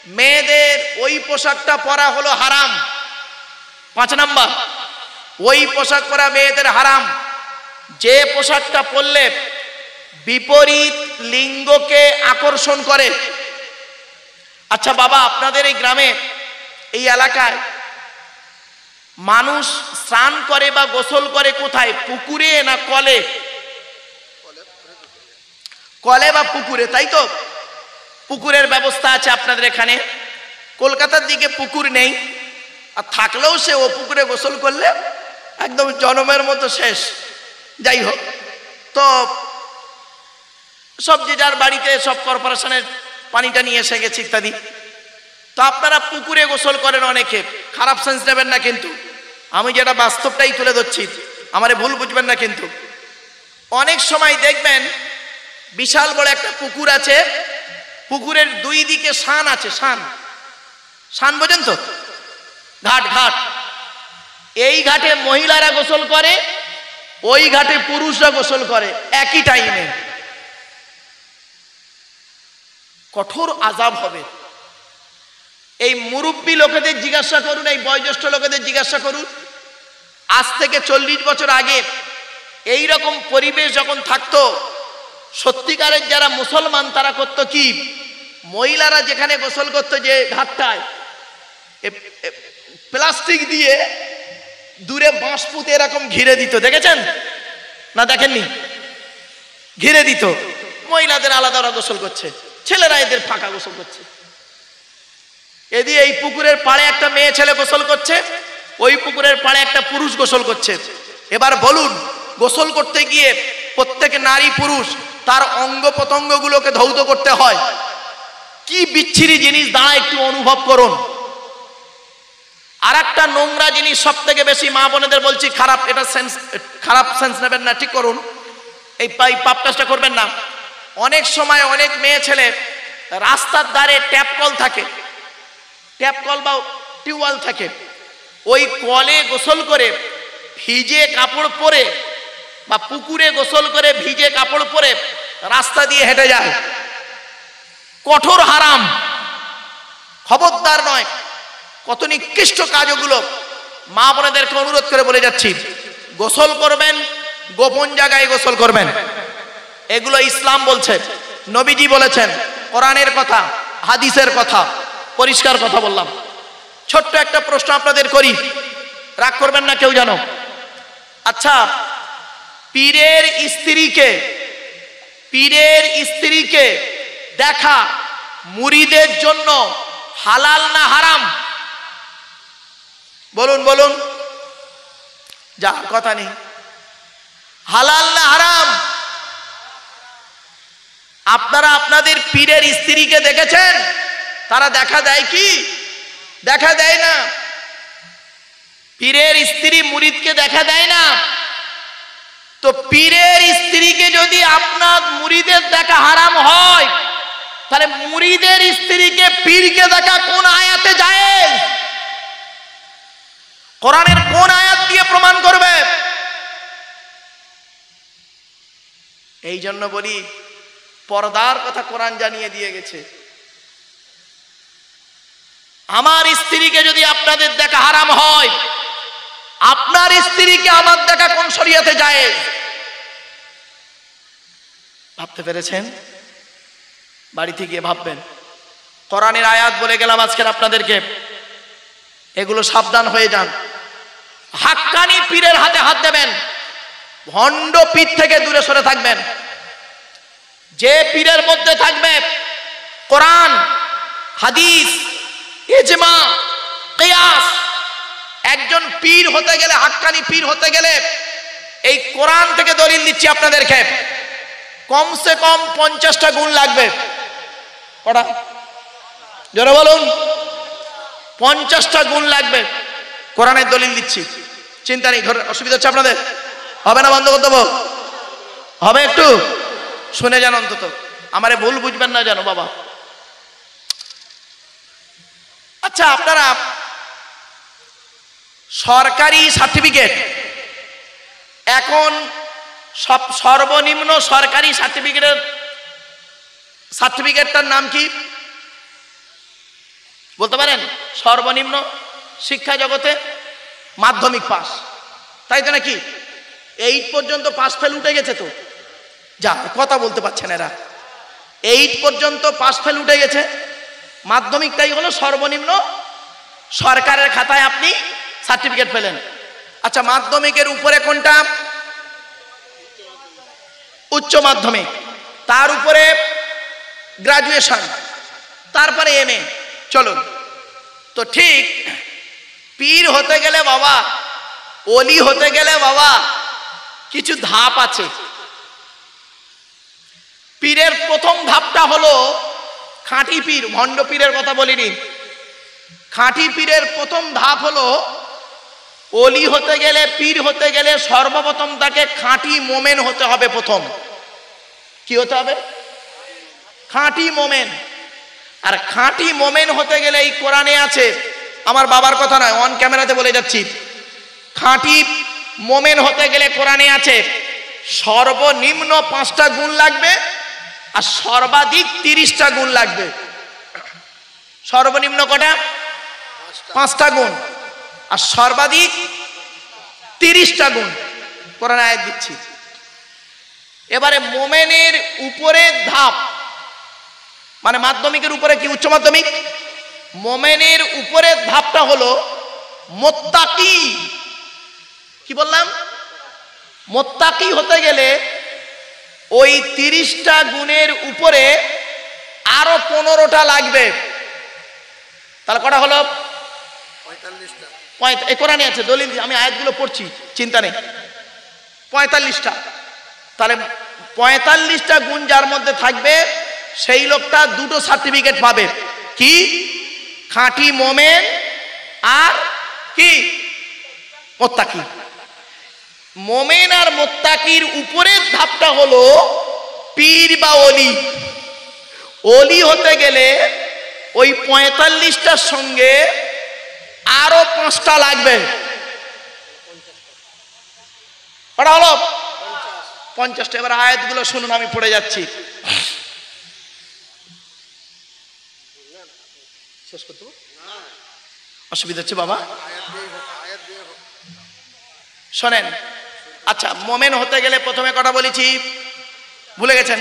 মেয়েদের ওই পোশাকটা পরা হলো হারাম। 5 নাম্বার, ওই পোশাক পরা মেয়েদের হারাম যে পোশাকটা পরলে বিপরীত লিঙ্গকে আকর্ষণ করে। আচ্ছা বাবা, আপনাদের এই গ্রামে, এই এলাকায় মানুষ স্নান করে বা গোসল করে কোথায়? পুকুরে না কলে? কলে বা পুকুরে, তাই তো? পুকুরের ব্যবস্থা আছে আপনাদের এখানে। কলকাতার দিকে পুকুর নেই, আর থাকলেও সে ও পুকুরে গোসল করলে একদম জনমের মতো শেষ। যাই হোক, তো সব যে যার বাড়িতে সব কর্পোরেশনের পানিটা নিয়ে এসে গেছে ইত্যাদি। তো আপনারা পুকুরে গোসল করেন অনেকে, খারাপ সেন্স নেবেন না কিন্তু, আমি যেটা বাস্তবটাই তুলে ধরছি, আমারে ভুল বুঝবেন না কিন্তু। অনেক সময় দেখবেন বিশাল বড় একটা পুকুর আছে, পুকুরের দুই দিকে শান আছে, শান, শান বোঝেন তো? ঘাট, ঘাট। এই ঘাটে মহিলারা গোসল করে, ওই ঘাটে পুরুষরা গোসল করে একই টাইমে। কঠোর আযাব হবে। এই মুরব্বী লোকেদের জিজ্ঞাসা করুন, এই বয়োজ্যেষ্ঠ লোকেদের জিজ্ঞাসা করুন, আজ থেকে 40 বছর আগে এই রকম পরিবেশ যখন থাকতো, সত্যিকারের যারা মুসলমান তারা করতো কি? মহিলারা যেখানে গোসল করতো, যে ঘাটটায় প্লাস্টিক দিয়ে দূরে বাঁশ পুঁতে এরকম ঘিরে দিত, দেখেছেন না? দেখেননি? ঘিরে দিত। মহিলাদের আলাদা ওরা গোসল করছে, ছেলেরা এদের ফাঁকা গোসল করছে। এদিকে এই পুকুরের পাড়ে একটা মেয়ে ছেলে গোসল করছে, ওই পুকুরের পাড়ে একটা পুরুষ গোসল করছে। এবার বলুন, গোসল করতে গিয়ে প্রত্যেক নারী পুরুষ তার অঙ্গ প্রত্যঙ্গগুলোকে ধৌত করতে হয়। কি বিচ্ছিরি জিনিস দাঁড়া, একটু অনুভব করুন। আর একটা নোংরা জিনিস সব থেকে বেশি, মা বোনেদের বলছি, খারাপ, এটা সেন্স, খারাপ সেন্স নেবেন না, ঠিক করুন, এই পাপ কাজটা করবেন না। অনেক সময় অনেক মেয়ে ছেলে রাস্তার ধারে ট্যাপ কল থাকে, ট্যাপ কল বা টিউবওয়েল থাকে, ওই কলে গোসল করে ভিজে কাপড় পরে, বা পুকুরে গোসল করে ভিজে কাপড় পরে রাস্তা দিয়ে হেঁটে যায়। কঠোর হারাম, খবরদার নয়। কত নিকৃষ্ট কাজ ওগুলো। মা বোনেদেরকে অনুরোধ করে বলে যাচ্ছি, গোসল করবেন গোপন জায়গায় গোসল করবেন। এগুলো ইসলাম বলছে, নবীজি বলেছেন, কোরআনের কথা, হাদিসের কথা, পরিষ্কার কথা বললাম। ছোট্ট একটা প্রশ্ন আপনাদের করি, রাগ করবেন না কেউ জানো। আচ্ছা, পীরের স্ত্রীকে দেখা মুরিদের জন্য হালাল না হারাম? বলুন বলুন, যা কথা নেই। হালাল না হারাম? আপনারা আপনাদের পীরের স্ত্রীকে দেখেছেন? তারা দেখা দেয় কি? দেখা দেয় না। পীরের স্ত্রী মুরিদকে দেখা দেয় না। তো পীরের স্ত্রীকে যদি আপনার মুরিদের দেখা হারাম হয়, তাহলে মুরিদের স্ত্রীকে পীরকে দেখা কোন আয়াতে জায়েজ? কোরআনের কোন আয়াত দিয়ে প্রমাণ করবে? এই জন্য বলি, পর্দার কথা কোরআন জানিয়ে দিয়ে গেছে। আমার স্ত্রীকে যদি আপনাদের দেখা হারাম হয়, আপনার স্ত্রীকে আমার দেখা কোন শরীয়তে জায়েজ? ভাবতে পেরেছেন? বাড়িতে গিয়ে ভাববেন। কোরআনের আয়াত বলে গেলাম আজকের আপনাদেরকে, এগুলো সাবধান হয়ে যান। হাক্কানি পীরের হাতে হাত দেবেন, ভণ্ড পীর থেকে দূরে সরে থাকবেন। যে পীরের মধ্যে থাকবে কোরআন, হাদিস, ইজমা, কিয়াস। একজন পীর হতে গেলে, হাক্কানি পীর হতে গেলে, এই কোরআন থেকে দলিল দিচ্ছি আপনাদেরকে, কমসে কম 50টা গুণ লাগবে। কটা? জোরে বলুন। 50টা গুণ লাগবে। কোরআনের দলিল দিচ্ছি, চিন্তা নেই। ঘরে অসুবিধা হচ্ছে আপনাদের? হবে না? বন্ধ করে দেবো? হবে? একটু শুনে যান অন্তত, আমারে ভুল বুঝবেন না জানো বাবা। আচ্ছা, আপনারা সরকারি সার্টিফিকেট, এখন সব সর্বনিম্ন সরকারি সার্টিফিকেটটার নাম কি? বলতে পারেন? সর্বনিম্ন শিক্ষা জগতে মাধ্যমিক পাস, তাই তো নাকি? 8 পর্যন্ত পাস ফেল উঠে গেছে তো, যা কথা বলতে পারছেন এরা। 8 পর্যন্ত পাস ফেল উঠে গেছে, মাধ্যমিকটাই হলো সর্বনিম্ন। সরকারের খাতায় আপনি সার্টিফিকেট পেলেন। আচ্ছা, মাধ্যমিকের উপরে কোনটা? উচ্চ মাধ্যমিক, তার উপরে গ্রাজুয়েশন, তারপরে এমএ। চলুন, তো ঠিক পীর হতে গেলে বাবা, ওলি হতে গেলে বাবা কিছু ধাপ আছে। পীরের প্রথম ধাপটা হলো খাঁটি পীর, ভণ্ড পীরের কথা বলিনি। খাঁটি পীরের প্রথম ধাপ হলো, ওলি হতে গেলে, পীর হতে গেলে সর্বপ্রথম তাকে খাঁটি মোমেন হতে হবে। প্রথম কি হতে হবে? খাঁটি মোমেন। আর খাঁটি মোমেন হতে গেলে এই কোরআনে আছে, আমার বাবার কথা নয়, অন ক্যামেরাতে বলে যাচ্ছি, খাঁটি মোমেন হতে গেলে কোরআনে আছে সর্বনিম্ন 5টা গুণ লাগবে আর সর্বাধিক 30টা গুণ লাগবে। সর্বনিম্ন কটা? 5টা গুণ আর সর্বাধিক 30টা গুণ। কোরআনে আয়াত দিচ্ছি। এবারে মোমেনের উপরে ধাপ, মানে মাধ্যমিকের উপরে কি উচ্চ মাধ্যমিক, মোমেনের উপরের ধাপটা হলো মুত্তাকি। কি বললাম? মুত্তাকি হতে গেলে ওই 30টা গুণের উপরে আরো 15টা লাগবে। তাহলে কটা হলো? 45টা। এই কোরআনে আছে, দলিল, আমি আয়াতগুলো পড়ছি, চিন্তা নেই। 45টা। তাহলে 45টা গুণ যার মধ্যে থাকবে সেই লোকটা 2টো সার্টিফিকেট পাবে। কি? খাঁটি মোমেন আর কি? মুত্তাকি। মোমেন আর মুত্তাকির উপরের ধাপটা হলো পীর বা ওলি। ওলি হতে গেলে ওই 45টার সঙ্গে আরো 5টা লাগবে। ওটা হলো 50টা। এবার আয়াতগুলো শুনুন, আমি পড়ে যাচ্ছি। শেষ করতে অসুবিধা হচ্ছে বাবা? শোনেন। আচ্ছা, মোমেন হতে গেলে প্রথমে কটা বলেছি ভুলে গেছেন?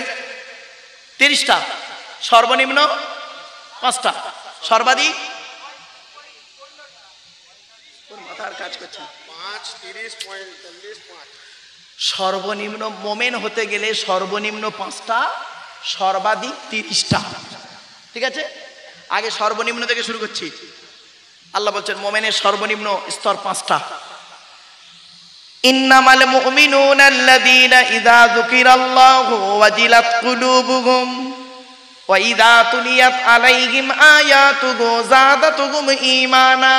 30টা। সর্বনিম্ন 5টা, সর্বাধিক মাথার কাজ করছে 5, 30, 45, 5। সর্বনিম্ন মোমেন হতে গেলে সর্বনিম্ন 5টা, সর্বাধিক 30টা। ঠিক আছে, আগে সর্বনিম্ন থেকে শুরু করছি। আল্লাহ বলছেন মোমেনের সর্বনিম্ন স্তর 5টা। ইন্নামাল মুমিনুনা আল্লাযীনা ইযা যুকিরাল্লাহু ওয়াজিলাত কুলুবুহুম ওয়া ইযা তুলিয়াত আলাইহিম আয়াতুহু যাদাতুহুম ঈমানা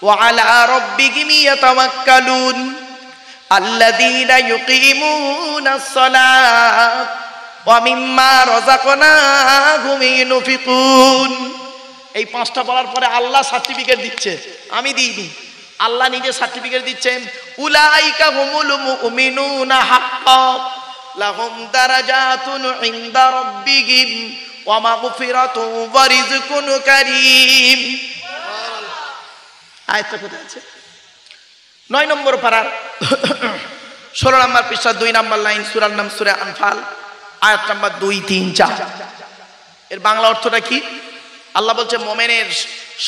ওয়া আলা রাব্বিহিম ইয়াতাওয়াক্কালুন আল্লাযীনা ইউকিমুনাস সালাত ওয়া মিম্মা রাযাকনাহুম ইউনফিকুন। এই 5টা বলার পরে আল্লাহ সার্টিফিকেট দিচ্ছে, আমি দিইনি, আল্লাহ নিজে সার্টিফিকেট দিচ্ছেন। উলাইকা হুমুল মুমিনুনা হাক্কান লাহুম দারাজাতুন ইনদা রাব্বিহিম ওয়া মাগফিরাতুন ওয়া রিজকুন কারীম। আয়াতটা কোথায় আছে? 9 নম্বর পারার 16 নম্বর পৃষ্ঠা 2 নম্বর লাইন, সূরার নাম সূরা আনফাল, আয়াত নাম্বার 2, 3, 4। এর বাংলা অর্থটা কি? আল্লাহ বলছে মোমেনের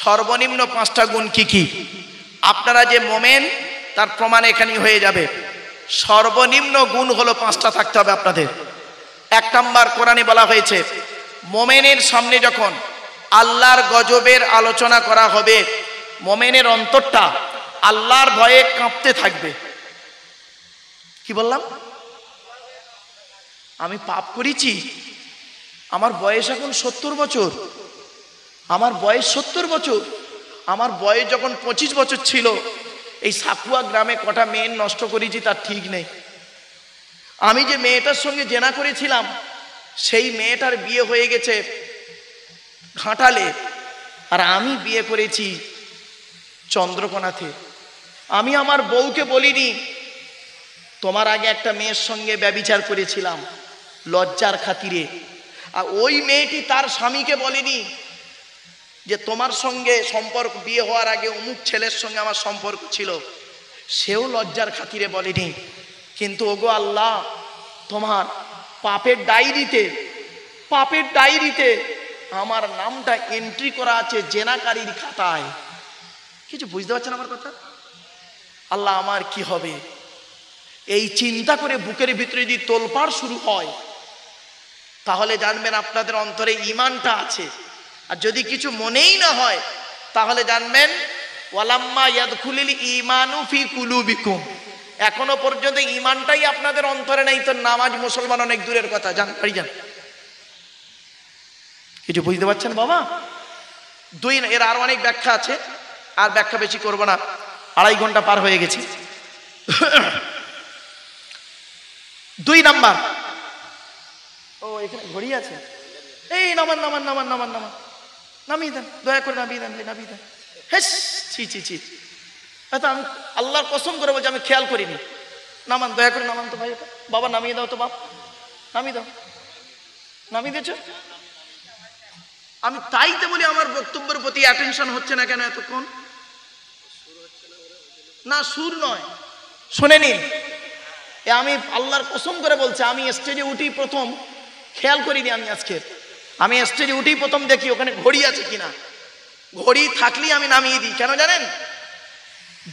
সর্বনিম্ন 5টা গুণ কি কি? আপনারা যে মোমেন তার প্রমাণ এখানেই হয়ে যাবে। সর্বনিম্ন গুণ হলো 5টা থাকতে হবে আপনাদের। 1 নম্বর, কোরআনে বলা হয়েছে মোমেনের সামনে যখন আল্লাহর গজবের আলোচনা করা হবে, মোমেনের অন্তরটা আল্লাহর ভয়ে কাঁপতে থাকবে। কি বললাম? আমি পাপ করেছি, আমার বয়স এখন 70 বছর, আমার বয়স 70 বছর, আমার বয়স যখন 25 বছর ছিল এই সাকুয়া গ্রামে কটা মেয়ে নষ্ট করেছি তার ঠিক নেই। আমি যে মেয়েটার সঙ্গে জেনা করেছিলাম সেই মেয়েটার বিয়ে হয়ে গেছে ঘাটালে, আর আমি বিয়ে করেছি চন্দ্রকোনাতে। আমি আমার বউকে বলিনি তোমার আগে একটা মেয়ের সঙ্গে ব্যভিচার করেছিলাম, লজ্জার খাতিরে। আর ওই মেয়েটি তার স্বামীকে বলেনি যে তোমার সঙ্গে সম্পর্ক, বিয়ে হওয়ার আগে অমুক ছেলের সঙ্গে আমার সম্পর্ক ছিল, সেও লজ্জার খাতিরে বলেনি। কিন্তু ওগো আল্লাহ, তোমার পাপের ডায়েরিতে আমার নামটা এন্ট্রি করা আছে জেনাকারীর খাতায়। কিছু বুঝতে পারছেন আমার কথা? আল্লাহ, আমার কি হবে? এই চিন্তা করে বুকের ভিতরে যদি তোলপাড় শুরু হয়, তাহলে জানবেন আপনাদের অন্তরে ঈমানটা আছে। আর যদি কিছু মনেই না হয়, তাহলে জানবেন ওয়ালাম্মা ইয়াদখুলিল ঈমানু ফি কুলুবিকুম, এখনো পর্যন্ত ঈমানটাই আপনাদের অন্তরে নেই, তো নামাজ মুসলমান অনেক দূরের কথা। যান বাড়ি যান। কিছু বুঝতে পারছেন বাবা? এর আরো অনেক ব্যাখ্যা আছে, আর ব্যাখ্যা বেশি করব না, 2.5 ঘন্টা পার হয়ে গেছে। 2 নাম্বার, ও এখানে ঘড়ি আছে, এই নামান নামিয়ে দেন, দয়া করে নামিয়ে দেন। হেস, ছি। আচ্ছা, আমি আল্লাহর কসম করে বলছি, আমি খেয়াল করিনি। নামান, দয়া করে নামান তো ভাই। বাবা নামিয়ে দাও তো, বাপ নামিয়ে দাও। নামিয়ে দিয়েছ? আমি তাইতে বলি আমার বক্তব্যের প্রতি অ্যাটেনশন হচ্ছে না কেন এতক্ষণ? না, সুর নয়, শুনে নিন। আমি আল্লাহর কসম করে বলছি, আমি স্টেজে উঠি প্রথম খেয়াল করিনি। আমি স্টেজে উঠি প্রথম দেখি ওখানে ঘড়ি আছে কিনা। ঘড়ি থাকলেই আমি নামিয়ে দিই। কেন জানেন?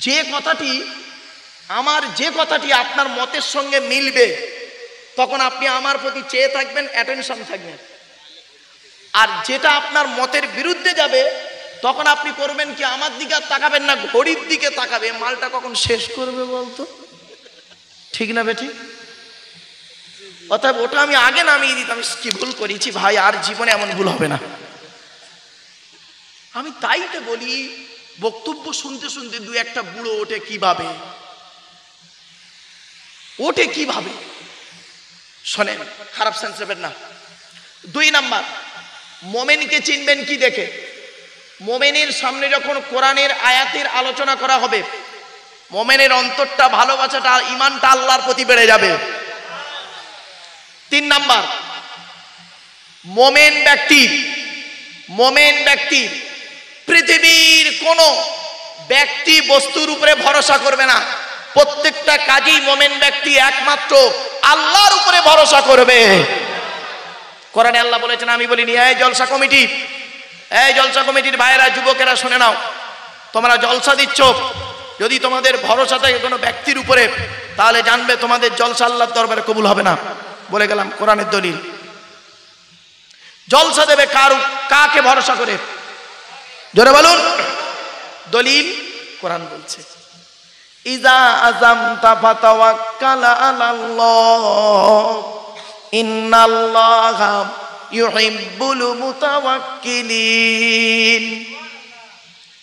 যে কথাটি আপনার মতের সঙ্গে মিলবে, তখন আপনি আমার প্রতি চেয়ে থাকবেন, অ্যাটেনশন থাকবেন। আর যেটা আপনার মতের বিরুদ্ধে যাবে, তখন আপনি করবেন কি, আমার দিকে আর তাকাবেন না, ঘড়ির দিকে তাকাবে। মালটা কখন শেষ করবে বলতো? ঠিক না বেটি? অতএব ওটা আমি আগে নামিয়ে দিতাম। কি ভুল করেছি ভাই, আর জীবনে এমন ভুল হবে না। আমি তাইতে বলি, বক্তব্য শুনতে 2-1টা বুড়ো ওঠে কিভাবে শোনেন, খারাপ সেন্স নেবেন না। 2 নাম্বার, মোমেনকে চিনবেন কি দেখে? মোমেনের সামনে যখন কোরআনের আয়াতের আলোচনা করা হবে, মোমেনের অন্তরটা, ভালোবাসাটা, ঈমানটা আল্লাহর প্রতি বেড়ে যাবে। 3 নাম্বার, মোমেন ব্যক্তি পৃথিবীর কোন ব্যক্তি বস্তুর উপরে ভরসা করবে না। প্রত্যেকটা কাজেই মোমেন ব্যক্তি একমাত্র আল্লাহর উপরে ভরসা করবে। কোরআনে আল্লাহ বলেছেন, আমি বলিনি। এই জলসা কমিটির ভাইয়েরা, যুবকেরা শুনে নাও, তোমরা জলসা দিচ্ছ, যদি তোমাদের ভরসা থাকে কোনো ব্যক্তির উপরে, তাহলে জানবে তোমাদের জলসা আল্লাহর দরবারে কবুল হবে না। বলে গেলাম কোরআনের দলিল। জলসা দেবে কাকে ভরসা করে? জোরে বলুন। দলিল কোরআন বলছে, ইজা আযামতা ফাতাওয়াক্কাল আলাল্লাহ ইন্নাল্লাহা ইউহিব্বুল মুতাওয়াক্কিলিন।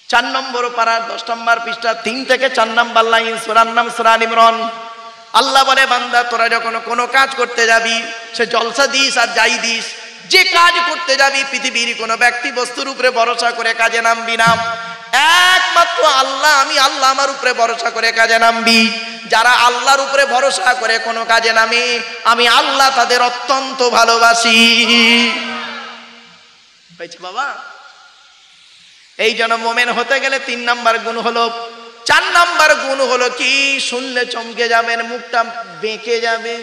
4 নম্বর পারা 10 নম্বর পৃষ্ঠা 3 থেকে 4 নম্বর লাইন, সূরার নাম সূরা আল ইমরান। আল্লাহ বলে, বান্দা তোরা যখন কোনো কাজ করতে যাবি, সে জলসা দিস আর যাই দিস, যে কাজ করতে যাবি, পৃথিবীর কোনো ব্যক্তি বস্তুর উপরে ভরসা করে কাজে নামবি না। একমাত্র আল্লাহ, আমি আল্লাহ আমার উপরে ভরসা করে কাজে নামবি। যারা আল্লাহর উপরে ভরসা করে কোনো কাজে নামে, আমি আল্লাহ তাদের অত্যন্ত ভালোবাসি। বাবা, এই জন্য মোমেন হতে গেলে 3 নাম্বার গুণ হলো। 4 নাম্বার গুণ হলো কি? শুনলে চমকে যাবেন, মুখটা বেঁকে যাবে।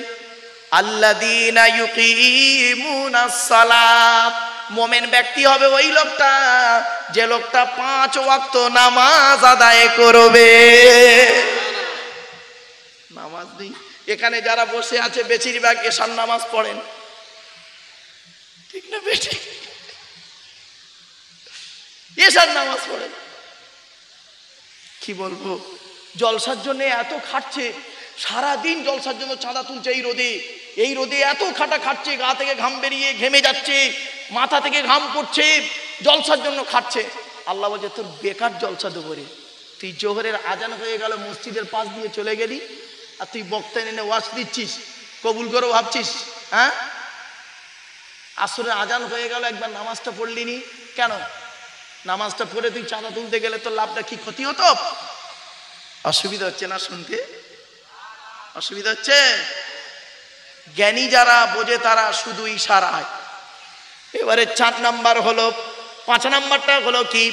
আল্লাযীনা ইউকিমুনাস সালাত। মোমেন ব্যক্তি হবে ওই লোকটা, যে লোকটা 5 ওয়াক্ত নামাজ আদায় করবে। নামাজ নেই এখানে যারা বসে আছে, বেশিরভাগ এশার নামাজ পড়েন, ঠিক না বেটি? এশার নামাজ পড়েন। কি বলবো, জলসার জন্য এত খাটছে, সারাদিন জলসার জন্য চাঁদা তুলছে। এই রোদে এত খাটছে, গা থেকে ঘাম বেরিয়ে ঘেমে যাচ্ছে, মাথা থেকে ঘাম পড়ছে, জলসার জন্য খাটছে। আল্লাহ বলছে, তোর বেকার জলসা দেবো রে। তুই জোহরের আজান হয়ে গেল, মসজিদের পাশ দিয়ে চলে গেলি, আর তুই বক্তা এনে ওয়াজ দিচ্ছিস, কবুল করে ভাবছিস। হ্যাঁ, আসরের আজান হয়ে গেল, একবার নামাজটা পড়লিনি কেন? নামাজটা পড়ে তুই চাঁদা তুলতে গেলে তোর লাভটা কি ক্ষতি হতো? অসুবিধা হচ্ছে না শুনতে? অসুবিধা হচ্ছে? জ্ঞানী যারা বোঝে তারা শুধু ইশারায়। এবারে 4 নাম্বার হলো 5 নাম্বারটা হলো কি,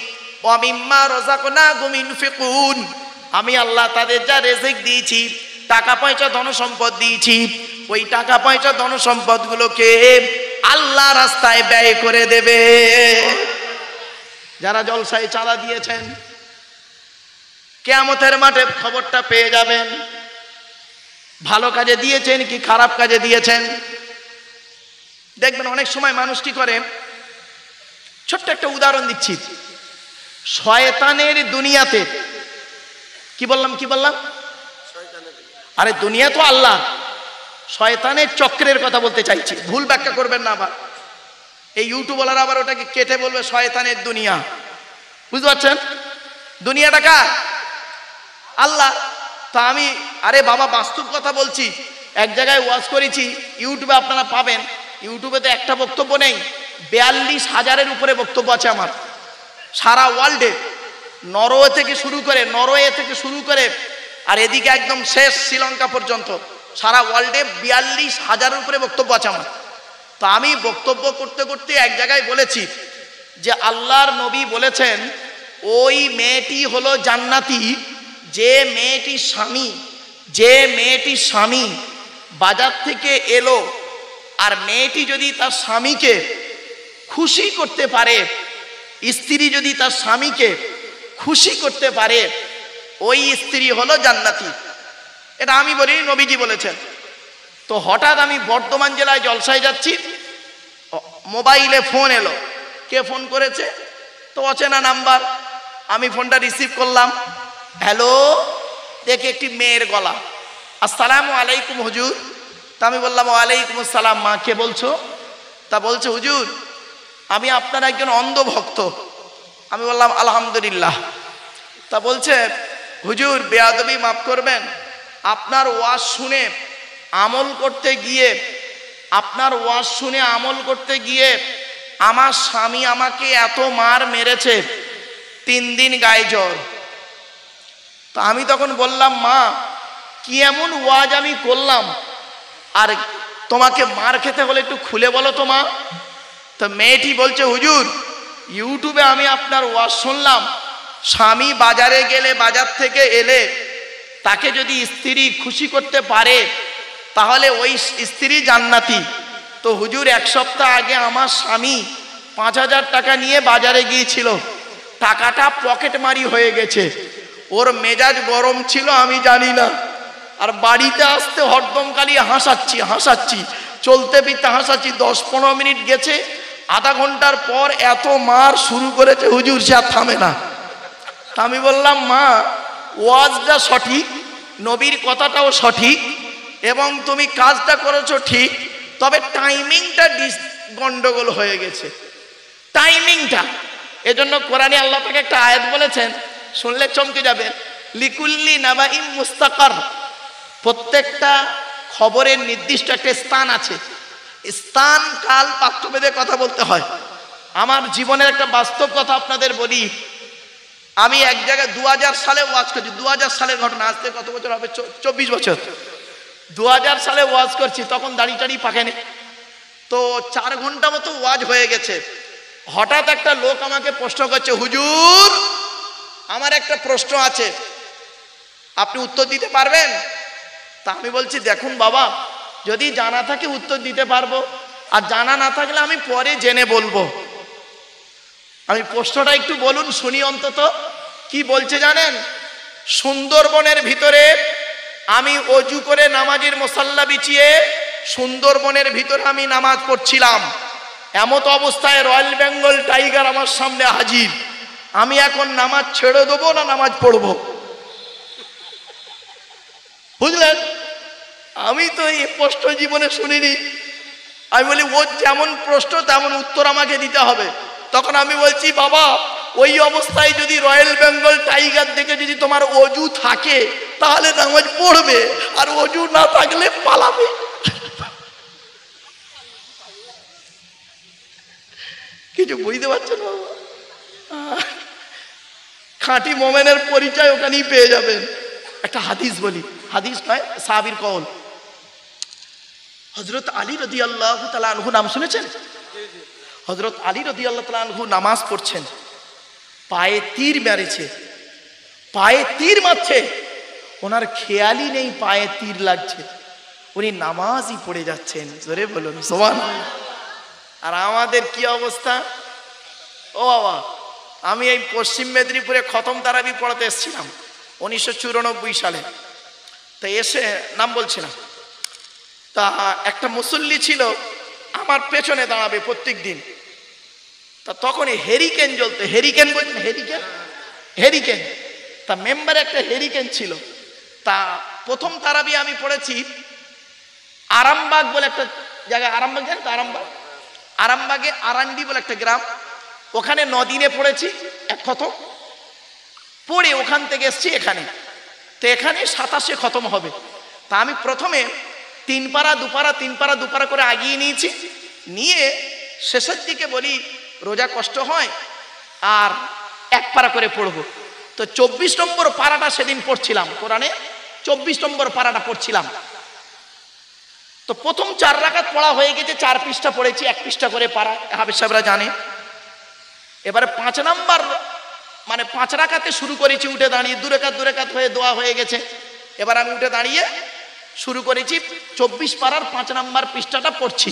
ওয়া মিম্মা রাযাকনাহুম ইউনফিকুন, আমি আল্লাহ তাদের যা রিজিক দিয়েছি, টাকা পয়সা ধন সম্পদ দিয়েছি, ওই টাকা পয়সা ধন সম্পদগুলোকে আল্লাহ রাস্তায় ব্যয় করে দেবে। যারা জলসায় চাঁদা দিয়েছেন, কিয়ামতের মাঠে খবরটা পেয়ে যাবেন, ভালো কাজে দিয়েছেন কি খারাপ কাজে দিয়েছেন। দেখবেন অনেক সময় মানুষ কি করে, ছোট্ট একটা উদাহরণ দিচ্ছি, শয়তানের দুনিয়াতে, কি বললাম, আরে দুনিয়া তো আল্লাহ, শয়তানের চক্রের কথা বলতে চাইছি, ভুল ব্যাখ্যা করবেন না। আবার এই ইউটিউবওয়ালারা আবার ওটাকে কেটে বলবে শয়তানের দুনিয়া, বুঝতে পারছেন? দুনিয়াটা কার? আল্লাহ। তা আমি, আরে বাবা বাস্তব কথা বলছি, এক জায়গায় ওয়াজ করেছি, ইউটিউবে আপনারা পাবেন, ইউটিউবে তো একটা বক্তব্য নেই, 42,000-এর উপরে বক্তব্য আছে আমার, সারা ওয়ার্ল্ডে, নরওয়ে থেকে শুরু করে আর এদিকে একদম শেষ শ্রীলঙ্কা পর্যন্ত, সারা ওয়ার্ল্ডে 42,000-এর উপরে বক্তব্য আছে আমার। তো আমি বক্তব্য করতে করতে এক জায়গায় বলেছি যে আল্লাহর নবী বলেছেন ওই মেয়েটি হলো জান্নাতি, যে মেয়েটির স্বামী বাজার থেকে এলো, আর মেয়েটি যদি তার স্বামীকে খুশি করতে পারে, স্ত্রী যদি তার স্বামীকে খুশি করতে পারে, ওই স্ত্রী হলো জান্নাতি। এটা আমি বলি, নবীজি বলেছেন। তো হঠাৎ আমি বর্ধমান জেলায় জলসায় যাচ্ছি, মোবাইলে ফোন এলো, কে ফোন করেছে? তো অচেনা নাম্বার। আমি ফোনটা রিসিভ করলাম, হ্যালো, দেখে একটি মেয়ের গলা, আসসালামু আলাইকুম হুজুর। তা আমি বললাম ওয়ালাইকুম আসসালাম, মা কে বলছো? তা বলছে হুজুর আমি আপনার একজন অন্ধ ভক্ত। আমি বললাম আলহামদুলিল্লাহ। তা বলছে হুজুর বেয়াদবি মাফ করবেন, আপনার ওয়াজ শুনে আমল করতে গিয়ে আমার স্বামী আমাকে এত মার মেরেছে, 3 দিন গায়ে জ্বর। তা আমি তখন বললাম মা কি এমন ওয়াজ আমি করলাম, আর তোমাকে মার খেতে হলে একটু খুলে বলো তো মা। তো মেয়েটি বলছে হুজুর ইউটিউবে আমি আপনার ওয়াজ শুনলাম, স্বামী বাজারে গেলে, বাজার থেকে এলে তাকে যদি স্ত্রী খুশি করতে পারে তাহলে ওই স্ত্রী জান্নাতি। তো হুজুর 1 সপ্তাহ আগে আমার স্বামী 5,000 টাকা নিয়ে বাজারে গিয়েছিল, টাকাটা পকেট মারি হয়ে গেছে, ওর মেজাজ গরম ছিল আমি জানি না, আর বাড়িতে আসতে হরদম খালি হাসাচ্ছি, চলতে ফিরতে হাসাচ্ছি। 10-15 মিনিট গেছে, আধা ঘন্টার পর এত মার শুরু করেছে হুজুর, সে আর থামে না। তা আমি বললাম মা ওয়াজটা সঠিক, নবীর কথাটাও সঠিক, এবং তুমি কাজটা করেছো ঠিক, তবে টাইমিংটা গন্ডগোল হয়ে গেছে, টাইমিংটা। এজন্য কোরআনে আল্লাহ পাক একটা আয়াত বলেছেন, শুনলে চমকে যাবে, লিকুল্লি নাবাইম মুস্তাকার, প্রত্যেকটা খবরের নির্দিষ্ট একটা স্থান আছে, স্থান কাল পাত্রভেদে কথা বলতে হয়। আমার জীবনের একটা বাস্তব কথা আপনাদের বলি, আমি এক জায়গায় 2000 সালে ওয়াজ করছি, 2000 সালের ঘটনা, আজকে কত বছর হবে, 24 বছর। 2000 সালে ওয়াজ করছি, তখন দাড়ি টাড়ি পাকেনি। তো 4 ঘন্টা মতো ওয়াজ হয়ে গেছে, হঠাৎ একটা লোক আমাকে প্রশ্ন করছে, হুজুর আমার একটা প্রশ্ন আছে, আপনি উত্তর দিতে পারবেন? তা আমি বলছি দেখুন বাবা, যদি জানা থাকে উত্তর দিতে পারবো, আর জানা না থাকলে আমি পরে জেনে বলবো। আমি প্রশ্নটা একটু বলুন শুনি অন্তত। কি বলছে জানেন? সুন্দরবনের ভিতরে আমি অজু করে নামাজের মুসাল্লা বিছিয়ে সুন্দরবনের ভিতরে আমি নামাজ পড়ছিলাম, এমত অবস্থায় রয়্যাল বেঙ্গল টাইগার আমার সামনে হাজির। আমি এখন নামাজ ছেড়ে দেবো না নামাজ পড়বো? বুঝলেন? আমি তো এই প্রশ্ন জীবনে শুনিনি। আমি বলি ও যেমন প্রশ্ন তেমন উত্তর আমাকে দিতে হবে। তখন আমি বলছি বাবা ওই অবস্থায় যদি রয়্যাল বেঙ্গল টাইগার দেখে যদি তোমার অজু থাকে তাহলে নামাজ পড়বে, আর অজু না থাকলে পালাবে। কিছু বুঝতে পারছেন বাবা? খাঁটি মোমেনের পরিচয় ওখানেই পেয়ে যাবেন। একটা হাদিস বলি, হাদিস নয় সাহাবীর কওল। হযরত আলী রাদিয়াল্লাহু তাআলা আনহু নাম শুনেছেন? হযরত আলী রাদিয়াল্লাহু তাআলা আনহু নামাজ পড়ছেন, পায়ে তীর মেরেছে, পায়ে তীর মারছে, ওনার খেয়ালই নেই পায়ে তীর লাগছে, উনি নামাজই পড়ে যাচ্ছেন। জোরে বলুন সুবহানাল্লাহ। আর আমাদের কি অবস্থা? ও বাবা, আমি এই পশ্চিম মেদিনীপুরে খতম তারাবি পড়াতে এসেছিলাম 1994 সালে। তা এসে, নাম বলছি না, তা একটা মুসল্লি ছিল আমার পেছনে দাঁড়াবে প্রত্যেক দিন। তা তখন হেরিকেন জ্বলতো, হেরিকেন বলছেন, হেরিকেন, হেরিকেন। তা মেম্বারে একটা হেরিকেন ছিল। তা প্রথম তারাবি আমি পড়েছি আরামবাগ বলে একটা জায়গা, আরামবাগ জানেন তো? আরামবাগ, আরামবাগে আরান্ডি বলে একটা গ্রাম, ওখানে 9 দিনে পড়েছি এক খতম পড়ে ওখান থেকে এসছি এখানে। তো এখানে 27-এ খতম হবে। তা আমি প্রথমে 3 পারা 2 পারা 3 পারা 2 পারা করে আগিয়ে নিয়েছি, নিয়ে শেষের দিকে বলি রোজা কষ্ট হয় আর 1 পারা করে পড়বো। তো 24 নম্বর পারাটা সেদিন পড়ছিলাম, কোরআনে 24 নম্বর পারাটা পড়ছিলাম। তো প্রথম 4 রাকাত পড়া হয়ে গেছে, 4 পৃষ্ঠা পড়েছি, 1 পৃষ্ঠা করে পারা, হাফেজ সাহেবরা জানে। এবারে 5 নাম্বার মানে 5 রাকাতে শুরু করেছি উঠে দাঁড়িয়ে, 2 রাকাত হয়ে দোয়া হয়ে গেছে। এবার আমি উঠে দাঁড়িয়ে শুরু করেছি 24 পারার 5 নাম্বার পৃষ্ঠাটা পড়ছি।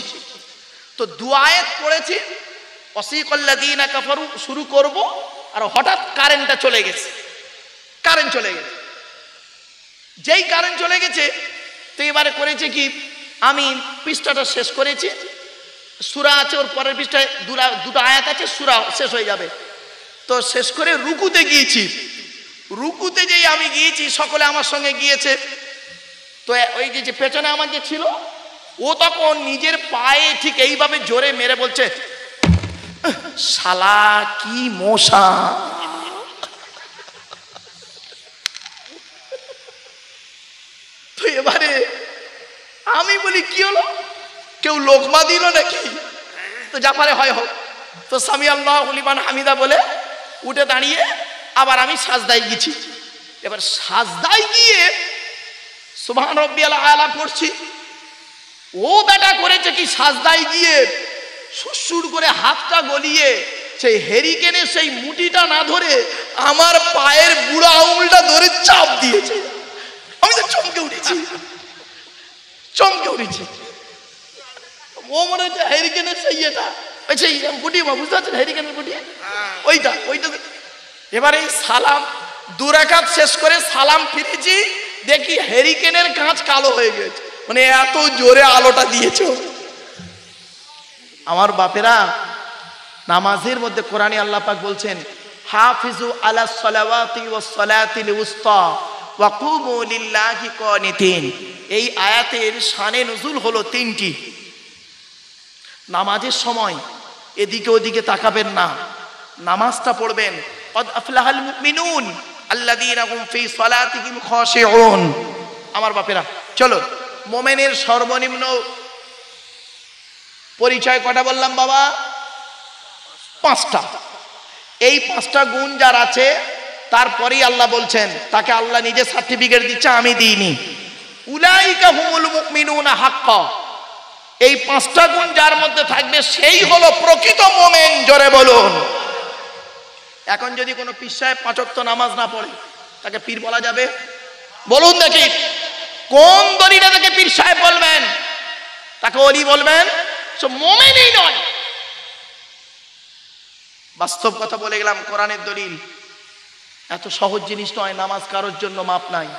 তো 2 আয়াত পড়েছি, ওয়াসিকাল্লাযীনা কাফারু শুরু করব, আর হঠাৎ কারেন্টটা চলে গেছে, কারেন্ট চলে গেছে। যেই কারেন্ট চলে গেছে, তো এবারে করেছে কি, আমি পৃষ্ঠাটা শেষ করেছি, সূরা আছে ওর পরের পৃষ্ঠায় 2টা আয়াত আছে, সূরা শেষ হয়ে যাবে। তো শেষ করে রুকুতে গিয়েছি, রুকুতে যেই আমি গিয়েছি, সকলে আমার সঙ্গে গিয়েছে। তো ওই যে পেছনে আমার যে ছিল, ও তখন নিজের পায়ে ঠিক এইভাবে জোরে মেরে বলছে, শালা কি মশা। তো এবারে আমি বলি কি হলো, কেউ লোকমা দিল নাকি? তো যা পারে হয় হোক। তো সামি আল্লাহু লিমান হামিদা বলে উঠে দাঁড়িয়ে আবার আমি সাজদায় গেছি। এবার সাজদায় গিয়ে সুবহান রাব্বিয়াল আলা পড়ছি। ও বেটা করেছে কি, সাজদায় গিয়ে সুরসুর করে হাতটা গলিয়ে সেই হেরিকেনের সেই মুটিটা না ধরে আমার পায়ের বুড়া আঙুলটা ধরে চাপ দিয়েছে। আমি তো চমকে উঠেছি, চমকে উঠেছি। ও মনে হচ্ছে হেরিকেনের সেই এটা, সেই গুটি, বুঝতে পারছেন হেরিকেনের গুটি, ওইটা। এবারে সালাম 2 রাকাত শেষ করে সালাম ফিরেছি, দেখি হেরিকেনের কাঁচ কালো হয়ে গেছে, মানে এত জোরে আলোটা দিয়েছে। আমার বাপেরা, নামাজের মধ্যে কোরআনে আল্লাহ পাক বলছেন, হাফিজু আলাস সালাওয়াতি ওয়াস সালাতিল উসতা ওয়া কুমু লিল্লাহি কানিতিন। এই আয়াতের শানে নুজুল হলো 3টি। নামাজের সময় এদিকে ওদিকে তাকাবেন না, নামাজটা পড়বেন। কদ আফলাহাল মুমিনুন আল্লাযীনা হুম ফি সালাতিহিম খাশিউন। আমার বাপেরা, চলো মুমিনের সর্বনিম্ন পরিচয় কটা বললাম বাবা? 5টা। এই 5টা গুণ যার আছে, তারপরেই আল্লাহ বলছেন, তাকে আল্লাহ নিজে সার্টিফিকেট দিচ্ছে, আমি দিইনি। উলাইকা হুমুল মুমিনুনা হাক্কা। এই 5টা গুণ যার মধ্যে থাকবে, সেই হলো প্রকৃত মুমিন। জোরে বলুন। এখন যদি কোনো পীর সাহেব 5 ওয়াক্ত নামাজ না পড়ে, তাকে পীর বলা যাবে? বলুন দেখি, কোন দলিলে তাকে পীর সাহেব বলবেন? তাকে ওলি বলবেন? সে মুমিনই নয়। বাস্তব কথা বলে গেলাম, কোরআনের দলিল। এত সহজ জিনিস নয়। নামাজ কারোর জন্য মাপ নাই,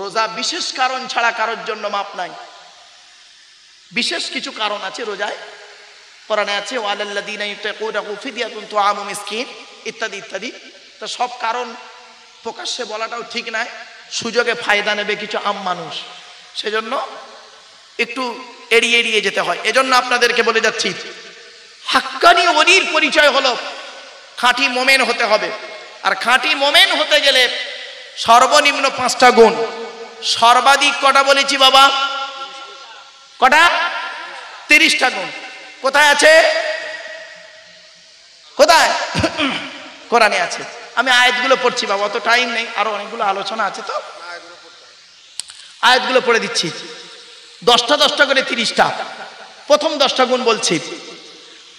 রোজা বিশেষ কারণ ছাড়া কারোর জন্য মাপ নাই। বিশেষ কিছু কারণ আছে রোজায়, কোরআনে আছে ওয়ালাল্লাযীনা ইউতাকুনাহু ফিদিয়াতুন তুআমু মিসকিন ইত্যাদি ইত্যাদি। তো সব কারণ প্রকাশ্যে বলাটাও ঠিক নয়, সুযোগে ফায়দা নেবে কিছু আম মানুষ, সেজন্য একটু এড়িয়ে এড়িয়ে যেতে হয়। এজন্য আপনাদেরকে বলে যাচ্ছি, হাক্কানি ওলির পরিচয় হলো খাঁটি মোমেন হতে হবে। আর খাঁটি মোমেন হতে গেলে সর্বনিম্ন 5টা গুণ। সর্বাধিক কটা বলেছি বাবা? কটা? 30টা গুণ। কোথায় আছে? কোথায়? কোরআনে আছে। আমি আয়াতগুলো পড়ছি বাবা, অত টাইম নেই, আরো অনেকগুলো আলোচনা আছে, তো আয়াতগুলো পড়ে দিচ্ছি। 10টা 10টা করে 30টা। প্রথম 10টা গুণ বলছি,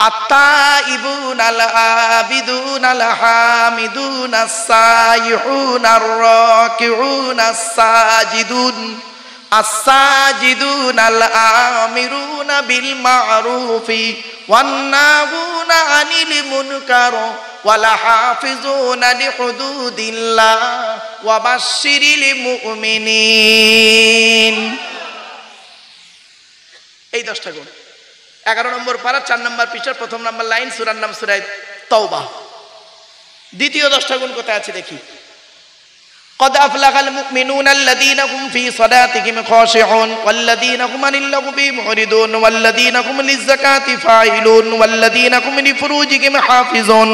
আত-তাইবুন আল-আবিদুন আল-হামিদুন আস-সাইহুন আর-রাকিউন আস-সাজিদুন আস-সাজিদুন আল-আমিরুনা বিল মা'রুফি ওয়ান-নাহুনা আনিল মুনকার ওয়াল হাফিজুনা লিহুদুদিল্লাহ ওয়া বাশশিরিল মুমিনিন। এই 10টা গুণ 11 নম্বর পারা 4 নম্বর পৃষ্ঠার প্রথম নম্বর লাইন, সূরার নাম সূরা তাওবা। দ্বিতীয় 10টা গুণ কোথায় আছে দেখি। قد أفلح المؤمنون الذين هم في صلاتهم خاشعون والذين هم عن اللغو معرضون والذين هم للزكاة فاعلون والذين هم لفروجهم حافظون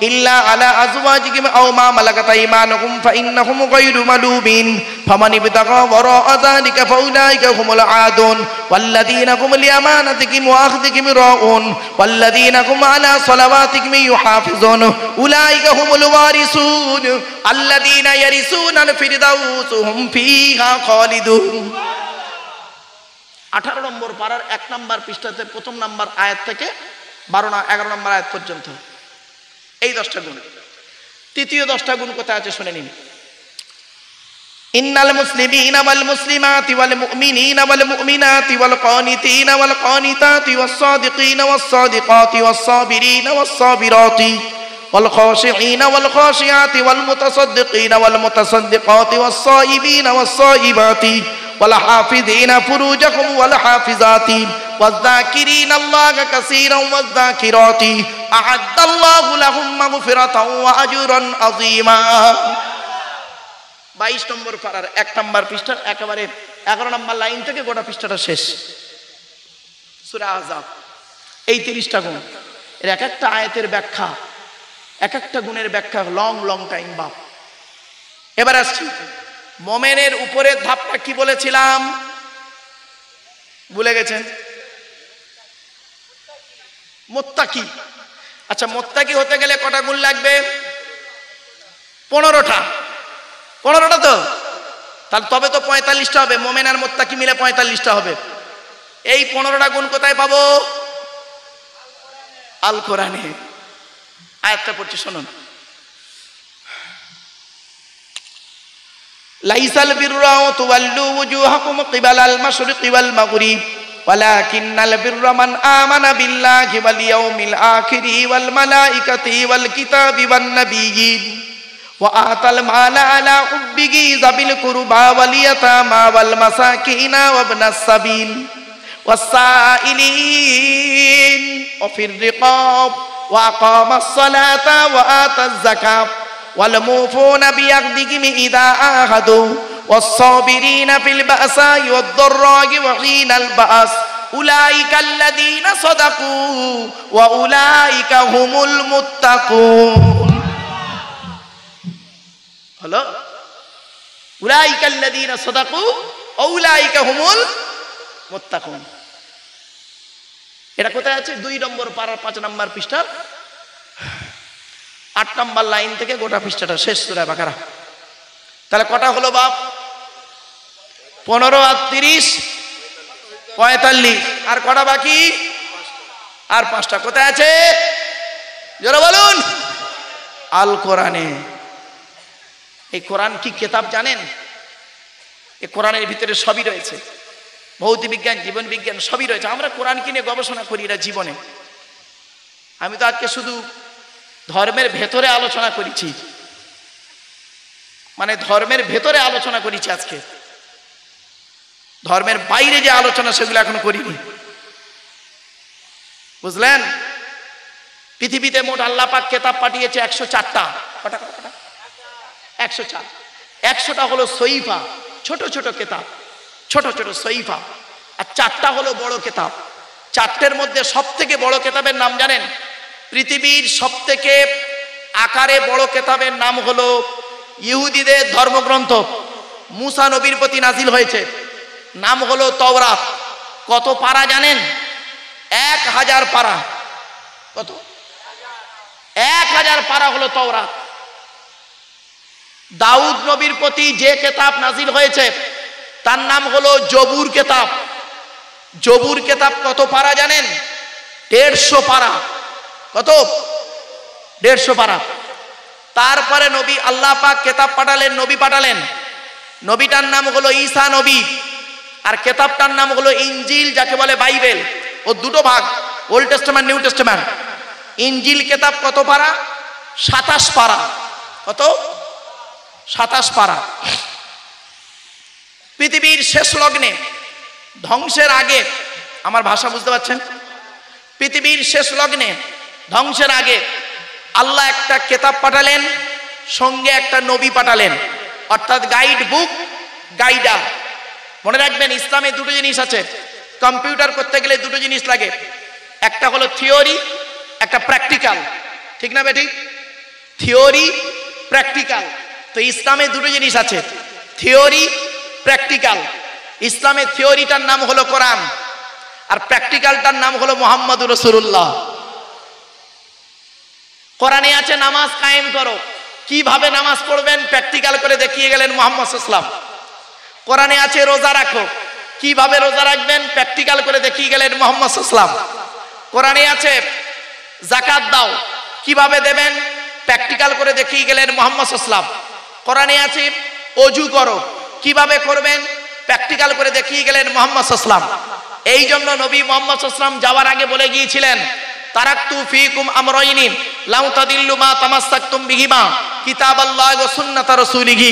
إلا على أزواجهم أو ما ملكت أيمانهم فإنهم غير ملومين فمن ابتغى وراء ذلك فأولئك هم العادون والذين هم لأمانتهم وعهدهم راعون والذين هم على صلواتهم يحافظون أولئك هم الوارثون الذين يرثون الفردوس هم فيها خالدون। 18 নম্বর পারার 1 নম্বর পৃষ্ঠাতে প্রথম নম্বর আয়াত থেকে 11 নম্বর আয়াত পর্যন্ত এই 10টা গুণ। তৃতীয় 10টা গুণ কোথায় আছে শুনে নিন। ইন্নাল মুসলিমিনা ওয়াল মুসলিমাতি ওয়াল মুমিনিনা ওয়াল মুমিনাতি ওয়াল কানিতিনা ওয়াল কানিতাতি ওয়াস সাদিকিনা ওয়াস সাদিকাতি ওয়াস সাবিরিনা ওয়াস সাবিরাতি ওয়াল খাশিঈনা ওয়াল খাশিয়াতি ওয়াল মুতাসাদ্দিকিনা ওয়াল মুতাসাদ্দিকাতি ওয়াস সাইবিনা ওয়াস সাইবাতি ওয়াল হাফিযিনা ফুরুজাহুম ওয়াল হাফিজাতি والذاكرين الله كثيرا والذاكرات أعد الله لهم مغفرة وأجرا عظيما। 22 নম্বর পারার 1 নম্বর পৃষ্ঠার একেবারে 11 নম্বর লাইন থেকে গোটা পৃষ্ঠাটা শেষ, সূরা আহজাব। এই 30টা গুণ এর এক একটা আয়াতের ব্যাখ্যা, এক একটা গুণের ব্যাখ্যা লং টাইম বাপ। এবার আসছি মোমেনের উপরের ধাপটা কি বলেছিলাম, ভুলে গেছেন? মুত্তাকি। আচ্ছা, মুত্তাকি হতে গেলে কটা গুণ লাগবে? 15টা। 15টা তো, তাহলে তবে তো 45টা হবে। মোমেন আর মুত্তাকি মিলে 45টা হবে। এই 15টা গুণ কোথায় পাবো? আল কোরআনে। আয়াতটা পড়ছি শুনুন। লাইসাল বিররা তুওয়াল্লু ওয়ুজুহাকুম কিবালাল মাশরিকি ওয়াল মাগরিব ওয়ালাকিন্নাল বিররা মান আমানা বিল্লাহি ওয়াল ইয়াউমিল আখিরি ওয়াল মালাইকাতি ওয়াল কিতাবি ওয়ান নাবিয়্যিন ওয়া আতাল মালা আলা হুব্বিহি যাবিল কুরবা ওয়াল ইয়াতামা ওয়াল মাসাকিনা ওয়া ইবনাস সাবিল ওয়াস সাইলিন ওয়া ফির রিকাব ওয়া আকামাস সালাতা ওয়া আতাজ যাকাত ওয়াল মুফুনা বিআহদিহিম ইযা আহাদু والصابرين في البأساء والضراء وحين البأس أولئك الذين صدقوا وأولئك هم المتقون. হলো أولئك الذين صدقوا وأولئك هم المتقون। এটা কোথায় আছে? 2 নম্বর পারার 5 নম্বর পৃষ্ঠার 8 নম্বর লাইন থেকে গোটা পৃষ্ঠাটা শেষ, সূরা বাকারা। তাহলে কটা হলো বাপ? 15 আর 30 45। আর কটা বাকি? আর 5টা। কোথায় আছে জোরে বলুন? আল কোরআনে। এই কোরআন কি কিতাব জানেন? এই কোরআনের ভিতরে সবই রয়েছে, ভৌতিক বিজ্ঞান, জীবন বিজ্ঞান সবই রয়েছে। আমরা কোরআন কিনে গবেষণা করি না জীবনে। আমি তো আজকে শুধু ধর্মের ভেতরে আলোচনা করেছি, মানে ধর্মের ভেতরে আলোচনা করেছি আজকে। ধর্মের বাইরে যে আলোচনা সেগুলো এখন করিনি, বুঝলেন? পৃথিবীতে মোট আল্লাহ পাক কিতাব পাঠিয়েছে 104টা। কটা? 104। 100টা হলো সহিফা, ছোট ছোট কিতাব, ছোট ছোট সহিফা। আর 4টা হলো বড় কিতাব। 4টের মধ্যে সবথেকে বড় কিতাবের নাম জানেন? পৃথিবীর সবথেকে আকারে বড় কিতাবের নাম হলো ইহুদিদের ধর্মগ্রন্থ, মুসা নবীর প্রতি নাজিল হয়েছে, নাম হলো তাওরাত। কত পারা জানেন? 1000 পারা। কত? 1000 পারা হলো তাওরাত। দাউদ নবীর প্রতি যে কিতাব নাজিল হয়েছে তার নাম হলো জবুর কিতাব। জবুর কিতাব কত পারা জানেন? 150 পারা। কত? 150 পারা। তারপরে নবী আল্লাহ পাক কেতাব পাঠালেন, নবী পাঠালেন। নবীটার নাম হলো ঈসা নবী, আর কেতাবটার নাম হলো ইনজিল, যাকে বলে বাইবেল। ও দুটো ভাগ, ওল্ড টেস্টামেন্ট, নিউ টেস্টামেন্ট। ইনজিল কেতাব কত পারা? 27 পারা। কত? 27 পারা। পৃথিবীর শেষ লগ্নে, ধ্বংসের আগে, আমার ভাষা বুঝতে পারছেন? পৃথিবীর শেষ লগ্নে, ধ্বংসের আগে আল্লাহ একটা কেতাব পাঠালেন, সঙ্গে একটা নবী পাঠালেন, অর্থাৎ গাইড বুক, গাইডার। মনে রাখবেন, ইসলামে দুটো জিনিস আছে। কম্পিউটার করতে গেলে দুটো জিনিস লাগে, একটা হলো থিওরি, একটা প্র্যাকটিক্যাল। ঠিক না বেটি? Theory, practical. তো ইসলামে দুটো জিনিস আছে, থিওরি, প্র্যাকটিক্যাল। ইসলামের থিওরিটার নাম হলো কোরআন, আর প্র্যাকটিক্যালটার নাম হলো মুহাম্মদুর রাসূলুল্লাহ। কোরআনে আছে নামাজ কায়েম করো, কিভাবে নামাজ পড়বেন প্র্যাকটিক্যাল করে দেখিয়ে গেলেন মুহাম্মদ সাল্লাল্লাহু আলাইহি ওয়াসাল্লাম। কোরআনে আছে রোজা রাখো, কিভাবে রোজা রাখবেন প্র্যাকটিক্যাল করে দেখিয়ে গেলেন মুহাম্মদ সাল্লাল্লাহু আলাইহি ওয়াসাল্লাম। কোরআনে আছে যাকাত দাও, কিভাবে দেবেন প্র্যাকটিক্যাল করে দেখিয়ে গেলেন মুহাম্মদ সাল্লাল্লাহু আলাইহি ওয়াসাল্লাম। কোরআনে আছে ওযু করো, কিভাবে করবেন প্র্যাকটিক্যাল করে দেখিয়ে গেলেন মুহাম্মদ সাল্লাল্লাহু আলাইহি ওয়াসাল্লাম। এই জন্য নবী মুহাম্মদ সাল্লাল্লাহু আলাইহি ওয়াসাল্লাম যাওয়ার আগে বলে গিয়েছিলেন, তারাকতু ফীকুম আমরাইনি লাউ তাদিল্লু মা তামাসসাকতুম বিহিমা কিতাবাল্লাহি ওয়া সুন্নাতা রাসূলিহি।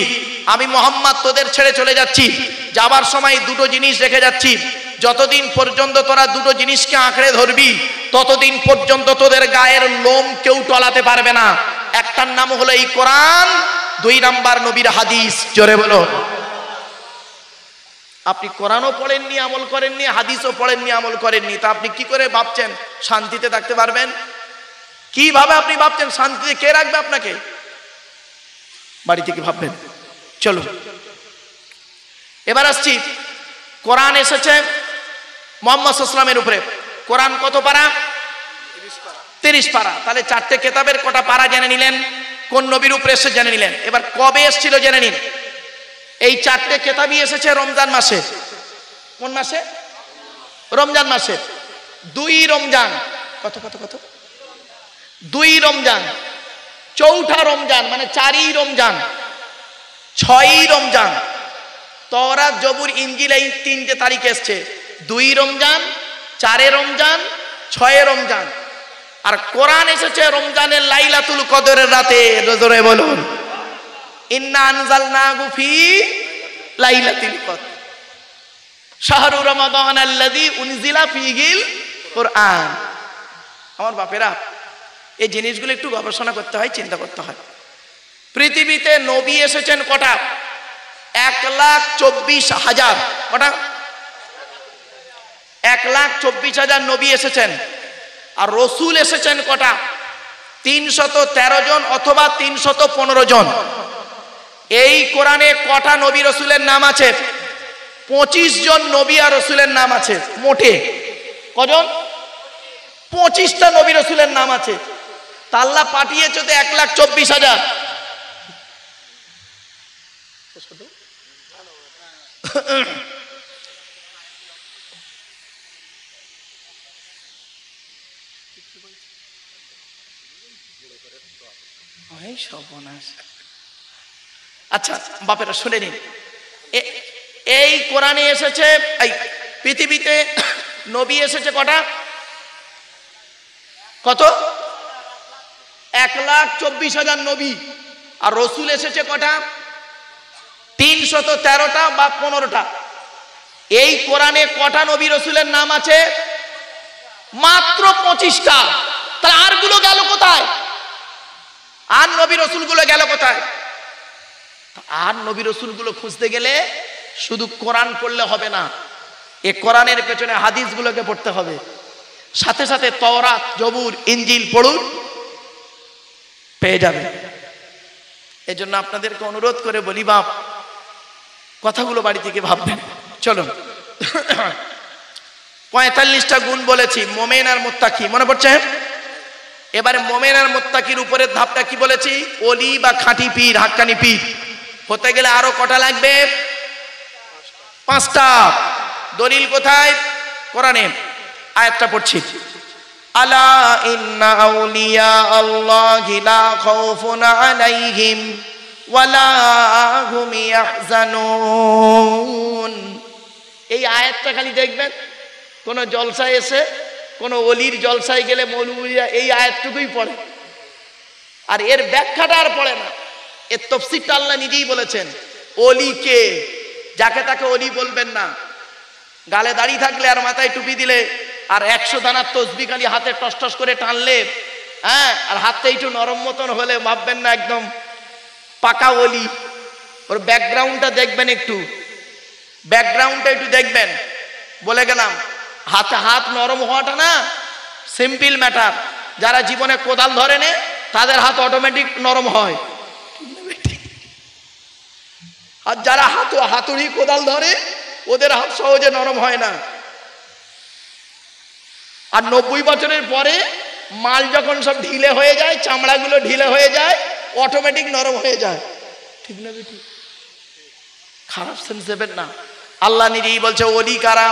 আমি মুহাম্মদ তোদের ছেড়ে চলে যাচ্ছি, যাবার সময় দুটো জিনিস রেখে যাচ্ছি। যতদিন পর্যন্ত তোরা দুটো জিনিসকে আঁকড়ে ধরবি, ততদিন পর্যন্ত তোদের গায়ের লোম কেউ টলাতে পারবে না। একটার নাম হলো এই কোরআন, 2 নাম্বার নবীর হাদিস। জোরে বলো। আপনি কোরআনও পড়েননি, আমল করেননি, হাদিসও পড়েননি, আমল করেননি, তা আপনি কি করে ভাবছেন শান্তিতে থাকতে পারবেন? কিভাবে আপনি ভাবছেন শান্তিতে কে রাখবে আপনাকে? বাড়ি থেকে ভাববেন। চলো এবার আসছি, কোরআন এসেছে মুহাম্মদ সাল্লাল্লাহু আলাইহি ওয়াসাল্লামের উপরে। কোরআন কত পারা? 30 পারা। তাহলে 4টে কেতাবের কটা পারা জেনে নিলেন, কোন নবীর উপরে এসে জেনে নিলেন। এবার কবে এসেছিল জেনে নিন। এই 4টে কেতাবই এসেছে রমজান মাসে। কোন মাসে? রমজান মাসে। 2 রমজান। কত কত কত? 2 রমজান, 4ঠা রমজান, মানে 4ই রমজান, 6ই রমজান। তওরাত, জবুর, ইনজিল এই 3টে তারিখে এসছে। 2 রমজান, 4 রমজান, 6 রমজান। আর কোরআন এসেছে রমজানের লাইলাতুল কদরের রাতে। জোরে বলুন, ইন্না আনজালনাহু ফি লাইলাতুল কদর শাহরু রমাদান আল্লাযী উনজিলা ফীহিল কুরআন। আমার বাপেরা, এই জিনিসগুলো একটু গবেষণা করতে হয়, চিন্তা করতে হয়। পৃথিবীতে নবী এসেছেন কটা? 1,24,000। কটা? 1,24,000 নবী এসেছেন। আর রসুল এসেছেন কটা? 313 জন অথবা 315 জন। এই কোরআনে কটা নবী রসুলের নাম আছে? 25 জন নবী আর রসুলের নাম আছে। মোটে কজন? 25টা নবী রসুলের নাম আছে। তা আল্লাহ পাঠিয়েছে তো 1,24,000। আচ্ছা বাপেরা শুনে নিন, এই কোরআনে এসেছে, এই পৃথিবীতে নবী এসেছে কটা? কত? 1,24,000 নবী। আর রসুল এসেছে কটা? 313টা বা 15টা। এই কোরআনে কটা নবী রসুলের নাম আছে? মাত্র 25টা। তাহলে আরগুলো গেল কোথায়? আর নবী রসুলগুলো গেল কোথায়? আর নবী রসুলগুলো খুঁজতে গেলে শুধু কোরআন পড়লে হবে না, এ কোরআনের পেছনে হাদিসগুলোকে পড়তে হবে। সাথে সাথে তওরাত, জবুর, ইনজিল পড়ুন, পেয়ে যাবে। এই জন্য আপনাদেরকে অনুরোধ করে বলি, বাপ কথাগুলো বাড়ি থেকে ভাববেন। চলুন 45টা গুণ বলেছি, মোমেন আর মুত্তাকি, মনে পড়ছে? এবারে মোমেন আর মুত্তাকির উপরের ধাপটা কি বলেছি? ওলি বা খাঁটি পীর, হাক্কানি পীর হতে গেলে আরো কটা লাগবে? 5টা। দলিল কোথায়? কোরআনে। আয়াতটা পড়ছি, আলা ইন্না আউলিয়া আল্লাহি লা খাউফুন আলাইহিম ওয়ালা হুম ইয়াহজানুন। এই আয়াতটা খালি দেখবেন, কোন জলসায় এসে, কোন অলির জলসায় গেলে মৌলভীরা এই আয়াতটুকুই পড়ে, আর এর ব্যাখ্যাটা আর পড়ে না। এর তাফসীরটা আল্লাহ নিজেই বলেছেন। অলি কে? যাকে তাকে অলি বলবেন না। গালে দাড়ি থাকলে আর মাথায় টুপি দিলে আর 100 দানার তসবিহ খালি হাতে টস টস করে টানলে, হ্যাঁ, আর হাতে একটু নরম মতন হলে ভাববেন না একদম পাকা অলি। ওর ব্যাকগ্রাউন্ডটা দেখবেন, একটু ব্যাকগ্রাউন্ডটা একটু দেখবেন। বলে গেলাম, হাতে হাত নরম হওয়াটা না সিম্পল ম্যাটার। যারা জীবনে কোদাল ধরে নে তাদের হাত অটোমেটিক নরম হয়, আর যারা হাতুড়ি কোদাল ধরে ওদের হাত সহজে নরম হয় না। আর 90 বছরের পরে মাল যখন সব ঢিলে হয়ে যায়, চামড়াগুলো ঢিলে হয়ে যায়, অটোমেটিক নরম হয়ে যায়। ঠিক না বেটি? খারাপ সেন্স দেবেন না। আল্লাহ নিজেই বলছে ওলি কারা?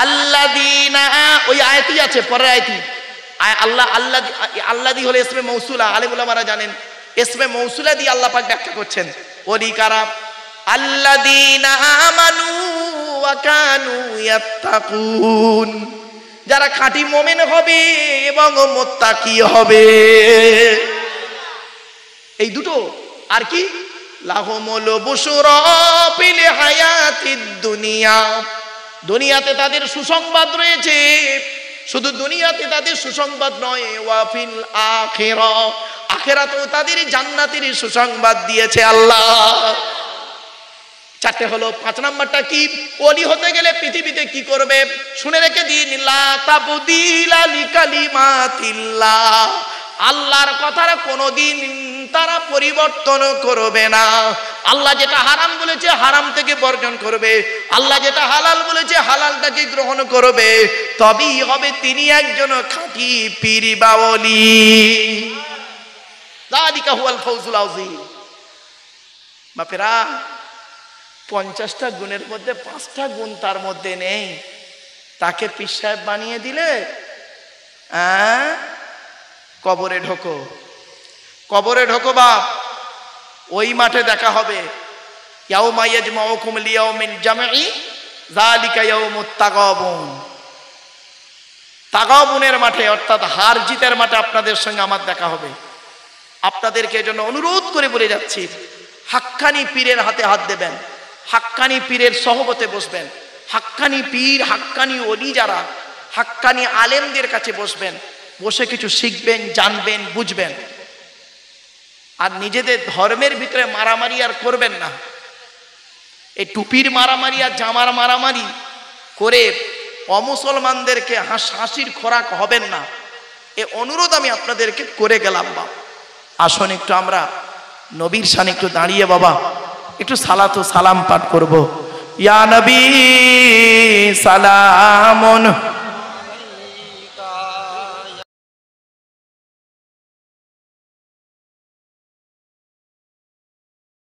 আল্লাযীনা, ওই আয়াতই আছে, পরের আয়াতই। আল্লাযী হলো ইসমে মৌসুলা। আলেম উলামারা জানেন ইসমে মৌসুলা দিয়ে আল্লাহ পাক ব্যাখ্যা করছেন। ওলি কারা? আল্লাযীনা আমানু ওয়া কানু ইয়াত্তাকুন, যারা খাঁটি মুমিন হবে এবং মুত্তাকি হবে। এই দুটো। আর কি? লাহুমুল বুশরা ফিল হায়াতিদ দুনিয়া, দুনিয়াতে তাদের সুসংবাদ রয়েছে। শুধু দুনিয়াতে তাদের সুসংবাদ নয়, ওয়া ফিল আখিরাহ, আখিরাতেও তাদের জান্নাতের সুসংবাদ দিয়েছে আল্লাহ। চারটে হলো। 5 নাম্বারটা কি? ওলি হতে গেলে পৃথিবীতে কি করবে শুনে রেখে দিন। লা তাবদীলা লিকালিমাতিল্লাহ, আল্লাহর কথার কোনোদিন তারা পরিবর্তন করবে না। আল্লাহ যেটা হারাম বলেছে হারাম থেকে বর্জন করবে, আল্লাহ যেটা হালাল বলেছে হালালটাকে গ্রহণ করবে। তবেই হবে তিনি একজন খাঁটি পীর বা ওলি। যালিকা হুয়াল ফাউজুল আযীম। বাপেরা, 50টা গুণের মধ্যে 5টা গুণ তার মধ্যে নেই, তাকে পীর সাহেব বানিয়ে দিলে কবরে ঢোকো, কবরে ঢোকো বাপ। ওই মাঠে দেখা হবে। ইয়াউমা ইয়াজমাউকুম লিয়াউমিল জামঈ যালিকা ইয়াউমুত তাগাবুন। তাগাবুনের মাঠে, অর্থাৎ হার জিতের মাঠে আপনাদের সঙ্গে আমার দেখা হবে। আপনাদেরকে এজন্য অনুরোধ করে বলে যাচ্ছি, হাক্কানি পীরের হাতে হাত দেবেন, হাক্কানি পীরের সহবতে বসবেন, হাক্কানি পীর, হাক্কানি ওলি যারা, হাক্কানি আলেমদের কাছে বসবেন, বসে কিছু শিখবেন, জানবেন, বুঝবেন। আর নিজেদের ধর্মের ভিতরে মারামারি আর করবেন না। এই টুপির মারামারি আর জামার মারামারি করে অমুসলমানদেরকে হাসির খোরাক হবেন না। এ অনুরোধ আমি আপনাদেরকে করে গেলাম। বাবা আসুন একটু আমরা নবীর শানে একটু দাঁড়িয়ে বাবা একটু সালাত ও সালাম পাঠ করব। ইয়া নবী সালামুন